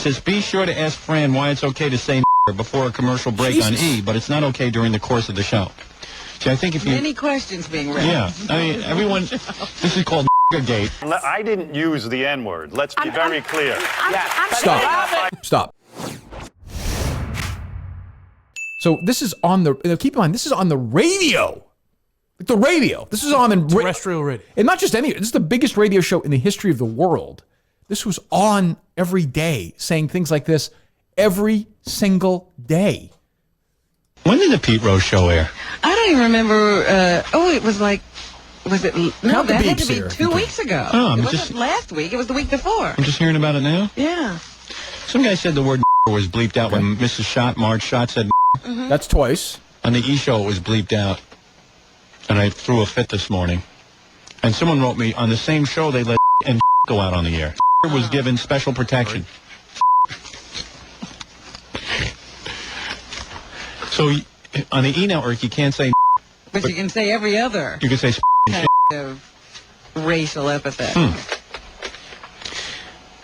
says, be sure to ask Fran why it's okay to say before a commercial break on E, but it's not okay during the course of the show. See, I think if you... Many questions being raised. Yeah, I mean, everyone... This is called gate. I didn't use the N-word. Let's be very clear. Stop. So this is on the... Keep in mind, this is on the radio. The radio. This is on... terrestrial radio. And not just any... This is the biggest radio show in the history of the world. This was on every day, saying things like this every single day. When did the Pete Rose show air? I don't even remember. It was like, was it? No, that had to be here. 2 weeks ago. Oh, it wasn't last week. It was the week before. I'm just hearing about it now? Yeah. Some guy said the word was bleeped out when Mrs. Schott, Marge Schott, said That's twice. On the E! Show, it was bleeped out. And I threw a fit this morning. And someone wrote me, on the same show, they let and go out on the air. Was given special protection. So on the E! Network, you can't say But you can say every other you can say kind of racial epithet.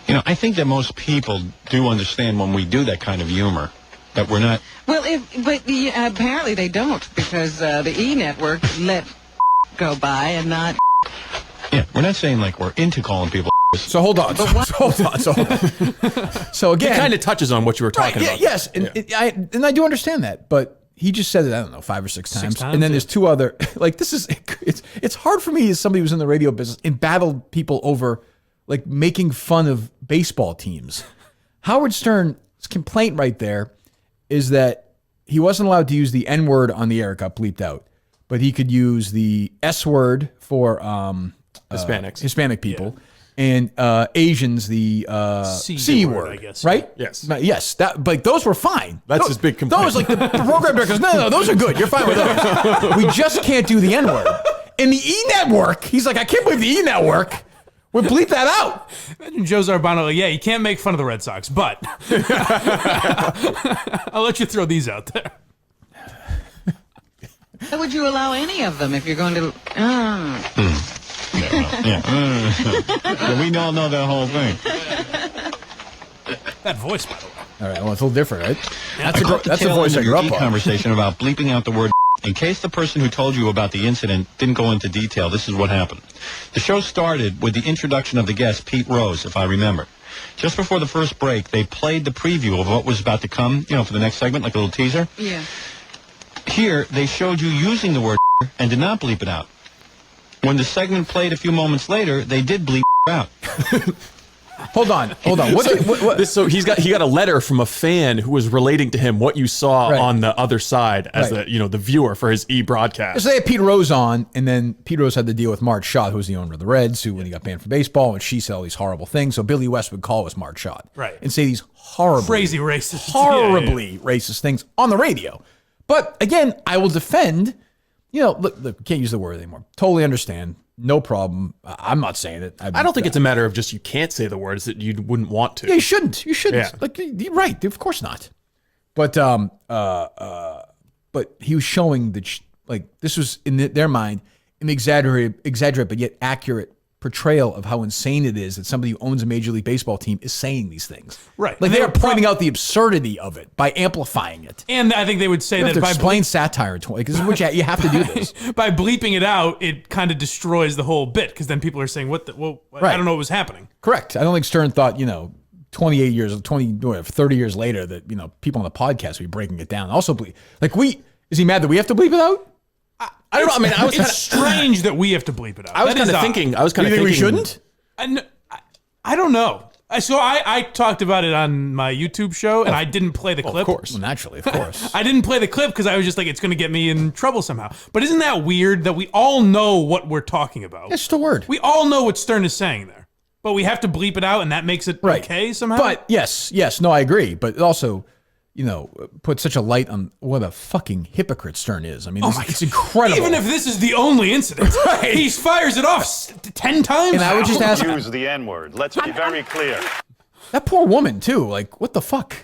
You know, I think that most people do understand when we do that kind of humor, that we're not... Well, apparently they don't, because the E! Network let go by and not... Yeah, we're not saying like we're into calling people... So hold on. So again... It kind of touches on what you were talking about. Yes, and I do understand that, but he just said it, I don't know, 5 or 6 times. And then there's 2 other... Like, this is... It's hard for me as somebody who's in the radio business and battled people over, like, making fun of baseball teams. Howard Stern's complaint right there is that he wasn't allowed to use the N-word on the air. It got bleeped out. But he could use the S-word for Hispanic people. Yeah. And Asians, the C word, I guess. Right? Yes. Yes. But those were fine. That's his big complaint. Those, like, the program director goes, no, those are good. You're fine with those. We just can't do the N-word. In the E! Network, he's like, I can't believe the E! Network would bleep that out. Imagine Joe Zarbano, like, yeah, you can't make fun of the Red Sox, but I'll let you throw these out there. How would you allow any of them if you're going to... Yeah, we all know that whole thing. That voice, by the way. All right, well, it's a little different, right? That's a voice I grew up on. Conversation about bleeping out the word. In case the person who told you about the incident didn't go into detail, this is what happened. The show started with the introduction of the guest, Pete Rose, if I remember. Just before the first break, they played the preview of what was about to come, for the next segment, like a little teaser. Yeah. Here, they showed you using the word and did not bleep it out. When the segment played a few moments later, they did bleep out. Hold on. So he got a letter from a fan who was relating to him what you saw on the other side as the viewer for his broadcast. So they had Pete Rose on, and then Pete Rose had to deal with Marge Schott, who was the owner of the Reds, who when he got banned from baseball, and she said all these horrible things. So Billy West would call us Marge Schott, and say these crazy racist, racist things on the radio. But again, I will defend. Look, can't use the word anymore. Totally understand. No problem. I'm not saying it. I don't think it's a matter of just you can't say the words that you wouldn't want to. Yeah, you shouldn't. Yeah. Like, you're right. Of course not. But he was showing that this was in their mind an exaggerate but yet accurate portrayal of how insane it is that somebody who owns a Major League Baseball team is saying these things. Right. Like, they are pointing out the absurdity of it by amplifying it. And I think they would say you have that to by explain satire to this is what you have to do this. By bleeping it out, it kind of destroys the whole bit, because then people are saying, I don't know what was happening. Correct. I don't think Stern thought, 28 years, 30 years later that, people on the podcast would be breaking it down. Also, is he mad that we have to bleep it out? I don't know. I mean, it's strange that we have to bleep it out. I was kind of thinking we shouldn't? I don't know. So I talked about it on my YouTube show, and I didn't play the clip. Of course. Well, naturally, of course. I didn't play the clip because I was just like, it's going to get me in trouble somehow. But isn't that weird that we all know what we're talking about? It's just a word. We all know what Stern is saying there. But we have to bleep it out, and that makes it okay somehow? But yes, no, I agree. But it also, put such a light on what a fucking hypocrite Stern is. I mean, it's incredible. Even if this is the only incident, he fires it off 10 times. And I would just ask, use the N-word. Let's be very clear. That poor woman too. Like, what the fuck?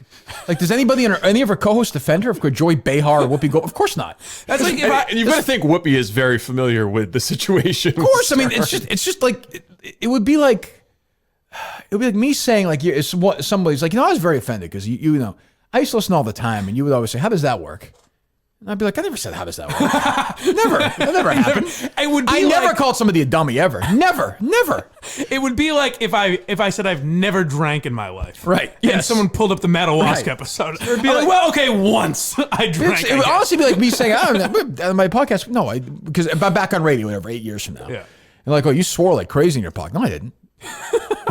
Like, does anybody any of her co-hosts defend her? If Joy Behar or Whoopi Goldberg? Of course not. That's like and you've got to think Whoopi is very familiar with the situation. Of course. I mean, it's just like it would be like. It would be like me saying, like, somebody's like, I was very offended because you know, I used to listen all the time, and you would always say, how does that work? And I'd be like, I never said, how does that work? Never. That never happened. I never called somebody a dummy ever. Never. It would be like if I said I've never drank in my life. Right. And Yes. someone pulled up the Madawaska episode. It would be like, well, okay, once I drank. It would honestly be like me saying, I don't know, my podcast, no, because I'm back on radio, whatever, 8 years from now. Yeah. And like, oh, you swore like crazy in your podcast. No, I didn't.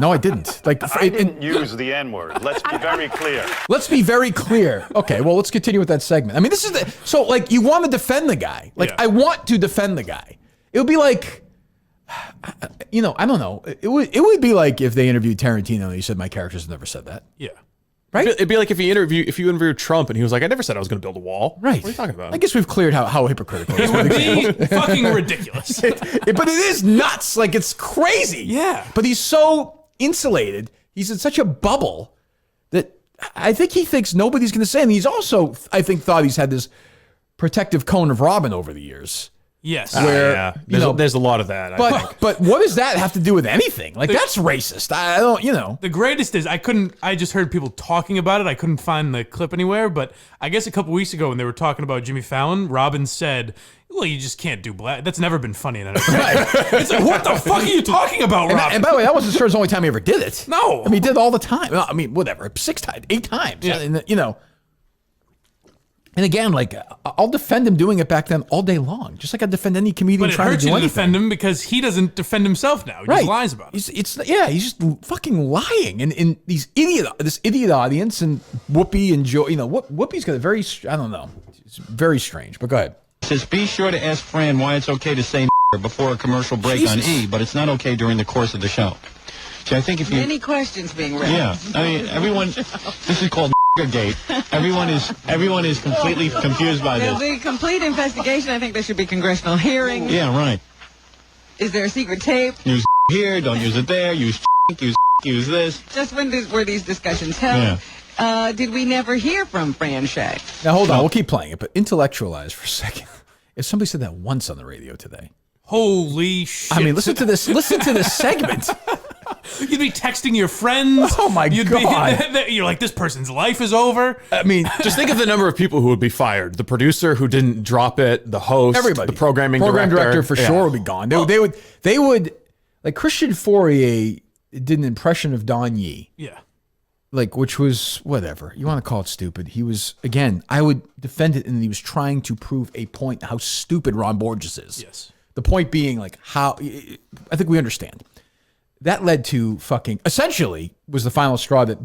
No, I didn't. Like, I didn't use the N-word. Let's be very clear. Let's be very clear. Okay, well, let's continue with that segment. I mean, this is so like you want to defend the guy. Like, Yeah. I want to defend the guy. It would be like, I don't know. It would be like if they interviewed Tarantino and he said my characters never said that. Yeah. Right? It'd be like if you interviewed Trump and he was like, I never said I was going to build a wall. Right. What are you talking about? I guess we've cleared how hypocritical it It would be fucking ridiculous. But it is nuts. Like, it's crazy. Yeah. But he's so insulated. He's in such a bubble that I think he thinks nobody's going to say. And he's also, I think, thought he's had this protective cone of Robin over the years. Yes. Where, there's a lot of that. I think. But what does that have to do with anything? Like, that's racist. I don't, The greatest is I just heard people talking about it. I couldn't find the clip anywhere, but I guess a couple weeks ago when they were talking about Jimmy Fallon, Robin said, well, you just can't do black. That's never been funny in NFL. It's like, what the fuck are you talking about, Robin? And by the way, that wasn't sure the only time he ever did it. No. I mean, he did it all the time. I mean, whatever, 6 times, 8 times. Yeah. And, And again, like, I'll defend him doing it back then all day long, just like I defend any comedian But it trying to hurts do you to anything. defend him because he doesn't defend himself now. He just lies about it. He's just fucking lying, and this idiot audience, and Whoopi and Joe. Whoopi's got a very, I don't know, it's very strange. But go ahead. It says, be sure to ask Fran why it's okay to say before a commercial break on E, but it's not okay during the course of the show. So I think if you... Many questions being raised. Yeah, I mean, everyone... This is called gate. Everyone is completely confused by There'll this. be complete investigation. I think there should be congressional hearings. Yeah, right. Is there a secret tape? Use here, don't use it there, use this. Just when were these discussions held? Yeah. Did we never hear from Fran Shay? Now hold on, we'll keep playing it, but intellectualize for a second. If somebody said that once on the radio today, Holy shit. I mean, listen to this segment. You'd be texting your friends. Oh, my God. You're like, this person's life is over. I mean, Just think of the number of people who would be fired. The producer who didn't drop it, the host, everybody, the program director for sure would be gone. They would like Christian Fourier did an impression of Don Yee. Yeah. Like, which was whatever. You want to call it stupid. He was, again, I would defend it, and he was trying to prove a point how stupid Ron Borges is. Yes. The point being, like, how, I think we understand. That led to essentially was the final straw that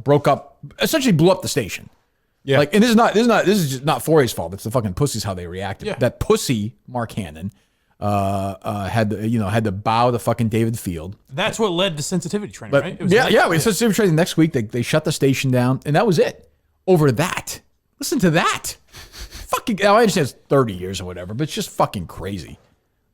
essentially blew up the station. Yeah. Like, and this is just not Fourier's fault. It's the fucking pussies how they reacted. Yeah. That pussy, Mark Hannon, had to bow to fucking David Field. That's what led to sensitivity training, But right? It was we had sensitivity training next week. They shut the station down, and that was it. Over that. Listen to that. Fucking, now I understand it's 30 years or whatever, but it's just fucking crazy.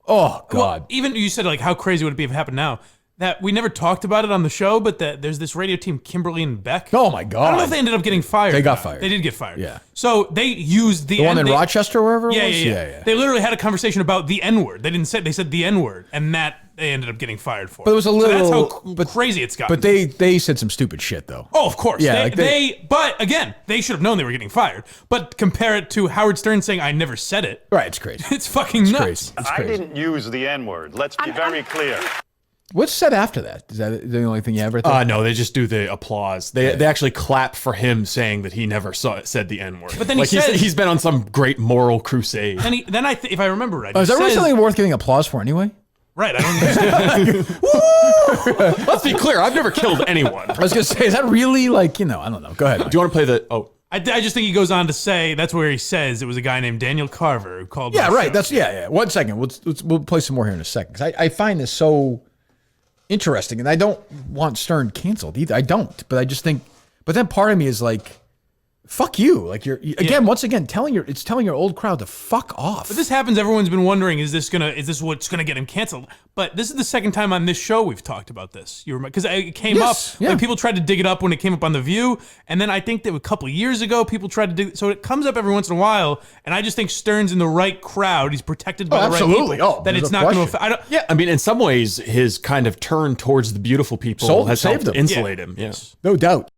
Oh, God. Well, even you said, like, how crazy would it be if it happened now? That we never talked about it on the show, but there's this radio team, Kimberly and Beck. Oh, my God. I don't know if they ended up getting fired. They or got not. fired. They did get fired. Yeah. So they used The one in Rochester or wherever it Yeah, was? yeah. They literally had a conversation about the N-word. They said the N-word, and that they ended up getting fired for. But it was a little... So that's how crazy it's gotten. But they said some stupid shit, though. Oh, of course. Yeah, But again, they should have known they were getting fired. But compare it to Howard Stern saying, I never said it. Right, it's crazy. It's fucking nuts. Crazy. It's I crazy. didn't use the N-word. Let's be very clear. What's said after that? Is that the only thing you ever think? No, they just do the applause. They actually clap for him saying that he never said the N-word. But then he says- he's been on some great moral crusade. And if I remember right, Is he that really says- something worth getting applause for anyway? Right, I don't understand. Let's be clear, I've never killed anyone. I was going to say, is that really like, I don't know. Go ahead. Do you want to play the... Oh, I just think he goes on to say that's where he says it was a guy named Daniel Carver who called. Yeah, my right. show. That's yeah. 1 second. We'll play some more here in a second. 'Cause I find this so interesting, and I don't want Stern canceled either. I don't, but I just think. But then part of me is like, fuck you. Like once again, telling your old crowd to fuck off. But this happens. Everyone's been wondering, is this what's gonna get him canceled? But this is the second time on this show we've talked about this. You remember, because it came up. Yeah. Like, people tried to dig it up when it came up on The View, and then I think that a couple of years ago, people tried to dig. So it comes up every once in a while, and I just think Stern's in the right crowd. He's protected by the right people. That it's not going to affect. Yeah, I mean, in some ways, his kind of turn towards the beautiful people has helped insulate him. Yes, no doubt.